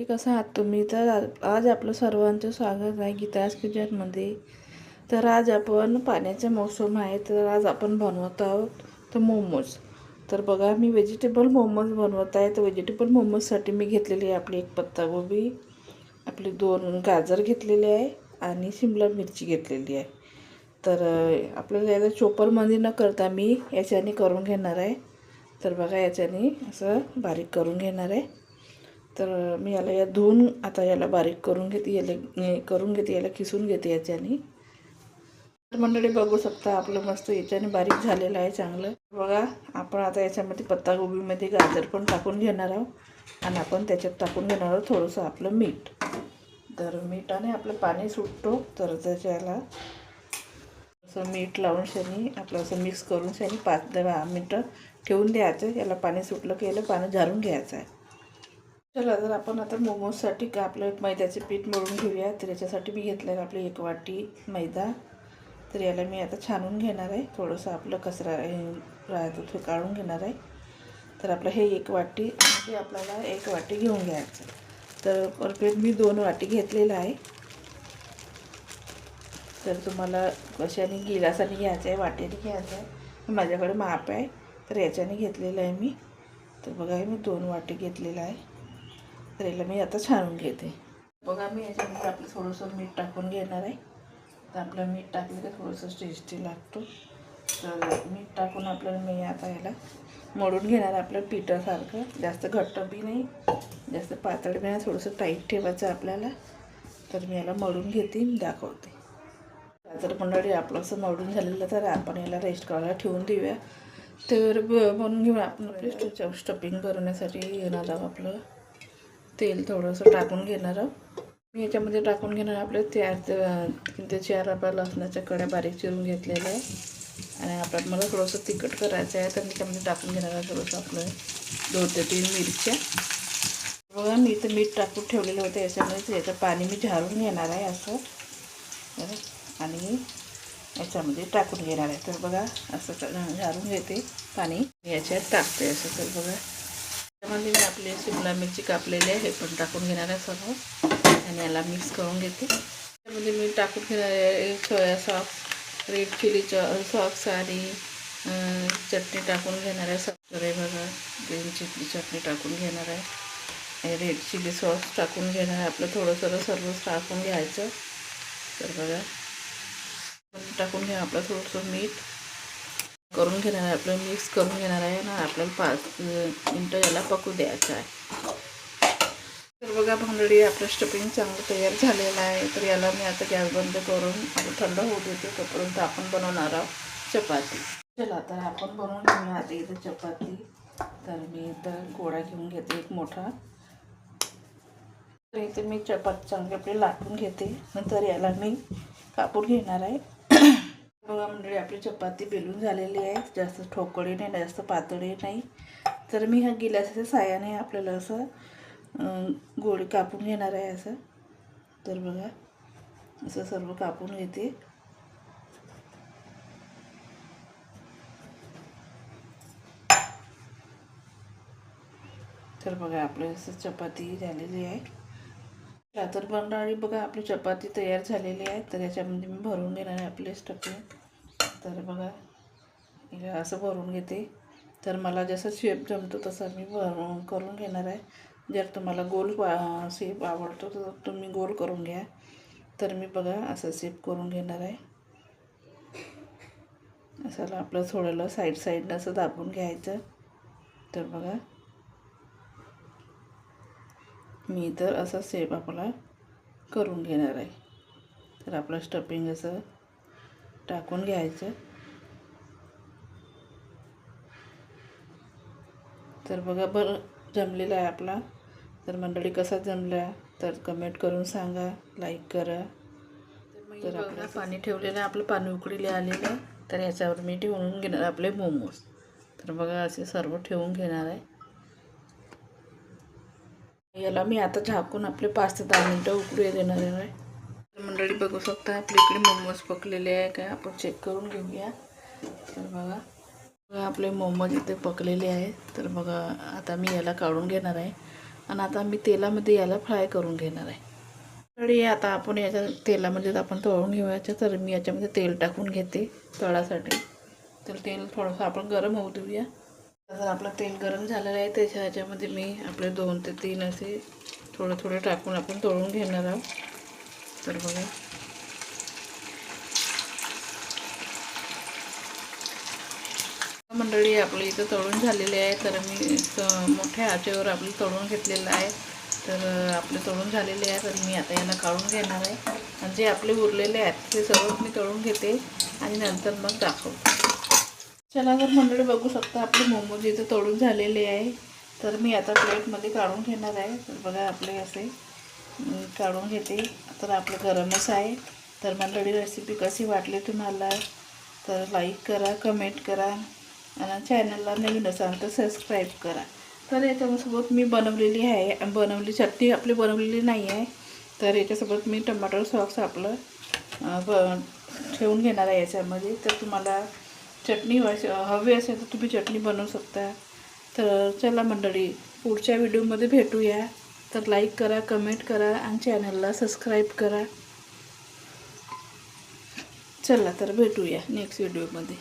कसं आहात तुम्ही? तर आज आपलं सर्वांचं स्वागत आहे गीताज किचनमध्ये. तर आज आपण पाण्याचा मोसम आहे, तर आज आपण बनवत आहोत तर मोमोज. तर बघा, मी व्हेजिटेबल मोमोज बनवत आहे. तर व्हेजिटेबल मोमोजसाठी मी घेतलेली आहे आपली एक पत्तागोबी, आपली 2 गाजर घेतलेले आहे आणि शिमला मिरची घेतलेली आहे. तर आपल्याला याला चॉपरमध्ये न करता मी याच्याने करून घेणार आहे. तर बघा, याच्याने असं बारीक करून घेणार आहे. तर मी या धुवून आता याला बारीक करून घेते, याला किसून घेते याच्याने. तर मंडळी बघू शकता, आपलं मस्त याच्याने बारीक झालेलं आहे चांगलं. बघा, आपण आता याच्यामध्ये पत्तागोबीमध्ये गाजर पण टाकून घेणार आहोत आणि आपण त्याच्यात टाकून घेणार आहोत थोडंसं आपलं मीठ. तर मिठाने आपलं पाणी सुटतो, तर त्याच्याला असं मीठ लावून शनी आपलं असं मिक्स करून शनी 5 ते 10 मिनटं ठेवून द्यायचं. याला पाणी सुटलं की याला पाणी झारून घ्यायचं आहे. चला, तर आपण आता मोमोजसाठी का आपलं मैद्याचे पीठ मळून घेऊया. तर याच्यासाठी मी घेतलं आहे आपली 1 वाटी मैदा. तर याला मी आता छानून घेणार आहे. थोडंसं आपलं कचरा राहतो तो काढून घेणार आहे. तर आपलं हे 1 वाटी आणि आपल्याला 1 वाटी घेऊन घ्यायचं. तर परफेक्ट मी 2 वाटी घेतलेलं आहे. तर तुम्हाला कशाने गिलासाने घ्यायचं आहे, वाटेने घ्यायचं आहे. माझ्याकडे माप आहे, तर याच्याने घेतलेलं आहे मी. तर बघा, मी 2 वाटी घेतलेलं आहे. तर याला मी आता छानून घेते. बघा, मी याच्यामध्ये आपलं थोडंसं मीठ टाकून घेणार आहे. तर आपलं मीठ टाकलं तर थोडंसं टेस्टी लागतो. तर मीठ टाकून आपल्याला मी आता याला मळून घेणार आहे आपलं पिठासारखं. जास्त घट्ट बी नाही, जास्त पातळ बी नाही, थोडंसं टाईट ठेवायचं आपल्याला. तर मी याला मळून घेते, दाखवते. तर मंडळी, आपलं असं मळून झालेलं, तर आपण याला रेस्ट करायला ठेवून देऊया. तर बनवून घेऊन आपण स्टफिंग बनवण्यासाठी घेणार आहोत. आपलं तेल थोडंसं टाकून घेणार आहोत. मी याच्यामध्ये टाकून घेणार आपले 3 ते 4 आपल्या लसणाच्या कड्या बारीक चिरून घेतलेल्या आहे. आणि आपण मला थोडंसं तिखट करायचं आहे, तर मी त्यामध्ये टाकून घेणार आहे थोडंसं आपलं 2 ते 3 मिरच्या. बघा, मी इथं मीठ टाकून ठेवलेलं होतं याच्यामध्ये. याचं पाणी मी झारून घेणार आहे असं, आणि याच्यामध्ये टाकून घेणार आहे. तर बघा, असं झारून घेते पाणी, याच्यात टाकते असं. तर बघा, त्यामध्ये मी आपले शिमला मिरची कापलेली आहे, हे पण टाकून घेणार आहे सर्व आणि याला मिक्स करून घेते. त्यामध्ये मी टाकून घेणार आहे soy sauce, red chilli sauce आणि चटणी टाकून घेणार आहे. सगळे बघा, ग्रीन चिली चटणी टाकून घेणार आहे, रेड चिली सॉस टाकून घेणार आहे. आपलं थोडंसं सर्व टाकून घ्यायचं. तर बघा, टाकून घ्या आपलं थोडंसं मीठ करून घेणार आहे. आपलं मिक्स करून घेणार आहे ना, आपल्याला 5 मिनटं याला पकू द्यायचं आहे. तर बघा मंडळी, आपलं स्टफिंग चांगलं तयार झालेलं आहे. तर याला मी आता गॅस बंद करून आपण थंड होऊ देते. तोपर्यंत आपण बनवणार आहोत चपाती. चला, तर आपण बनवून घेऊया आता इथं चपाती. तर मी इथं गोळा घेऊन घेते एक मोठा. तर इथे मी चपाती चांगली आपली लाटून घेते. नंतर याला मी कापून घेणार आहे. बघा मंडळी, आपली चपाती बेलून झालेली आहे. जास्त ठोकळी नाही, जास्त पातळी नाही. तर मी ह्या गिलासाच्या साहाय्याने आपल्याला असं गोळी कापून घेणार आहे असं. तर बघा, असं सर्व कापून घेते. तर बघा, आपलं असं चपाती झालेली आहे. तर मंडळी बघा, आपली चपाती तयार झालेली आहे. तर याच्यामध्ये मी भरून घेणार आहे आपले स्टफिंग. तर बघा, असं भरून घेते. तर मला जसं शेप जमतो तसं मी भरून करून घेणार आहे. जर तुम्हाला गोल शेप आवडतो तर तुम्ही गोल करून घ्या. तर मी बघा असं शेप करून घेणार आहे. असं आपलं थोडं साईडनं असं दाबून घ्यायचं. तर बघा, मी तर असा शेप आपला करून घेणार आहे. तर आपलं स्टफिंग असं टाकून घ्यायचं. तर बघा, बरं जमलेला आहे आपला. तर मंडळी, कसा जमला तर कमेंट करून सांगा, लाईक करा. तर आपलं पाणी ठेवलेलं आहे, आपलं पाणी उकळीला आलेलं आहे. तर याच्यावर मी ठेवून घेणार आपले मोमोज. तर बघा, असे सर्व ठेवून घेणार आहे. याला मी आता झाकून आपले 5 ते 10 मिनटं उकळू देणार आहे. तर मंडळी बघू शकता, आपल्या इकडे मोमोज पकलेले आहे का, आपण चेक करून घेऊया. तर बघा, आपले मोमोज इथे पकलेले आहेत. तर बघा, आता मी याला काढून घेणार आहे. आणि आता मी तेलामध्ये याला फ्राय करून घेणार आहे. तर आता आपण याच्या तेलामध्ये आपण तळून घेऊयाचं. तर मी याच्यामध्ये तेल टाकून घेते तळासाठी. तर तेल थोडंसं आपण गरम होऊ देऊया. तर आपलं तेल गरम झालेलं आहे, ह्याच्यामध्ये मी आपले 2 ते 3 असे थोडे थोडे टाकून आपण तळून घेणार आहोत. तर बघा मंडळी, आपलं इथं तळून झालेले आहे. तर मी मोठ्या आचेवर आपलं तळून घेतलेलं आहे. तर आपले तळून झालेले आहे. तर मी आता याला काढून घेणार आहे. आणि जे आपले उरलेले आहेत ते सर्व मी तळून घेते आणि नंतर मग दाखवते. चला तर मंडळी, बघू शकता आपले मोमोज इथं तळून झालेले आहे. तर मी आता प्लेटमध्ये काढून घेणार आहे. तर बघा आपले असे काढून घेते. तर आपलं गरमच आहे. तर मंडळी, रेसिपी कशी वाटली तुम्हाला तर लाईक करा, कमेंट करा आणि चॅनलला नवीन असाल तर सबस्क्राईब करा. तर याच्यासोबत मी बनवलेली चटणी आपली बनवलेली नाही आहे. तर याच्यासोबत मी टमाटर सॉस आपलं ठेवून घेणार आहे याच्यामध्ये. तर तुम्हाला चटणी हवी असेल तर तुम्ही चटणी बनवू शकता. तर चला मंडळी, पुढच्या व्हिडिओमध्ये भेटूया. तर लाईक करा, कमेंट करा आणि चॅनलला सबस्क्राईब करा. चला तर भेटूया नेक्स्ट व्हिडिओमध्ये.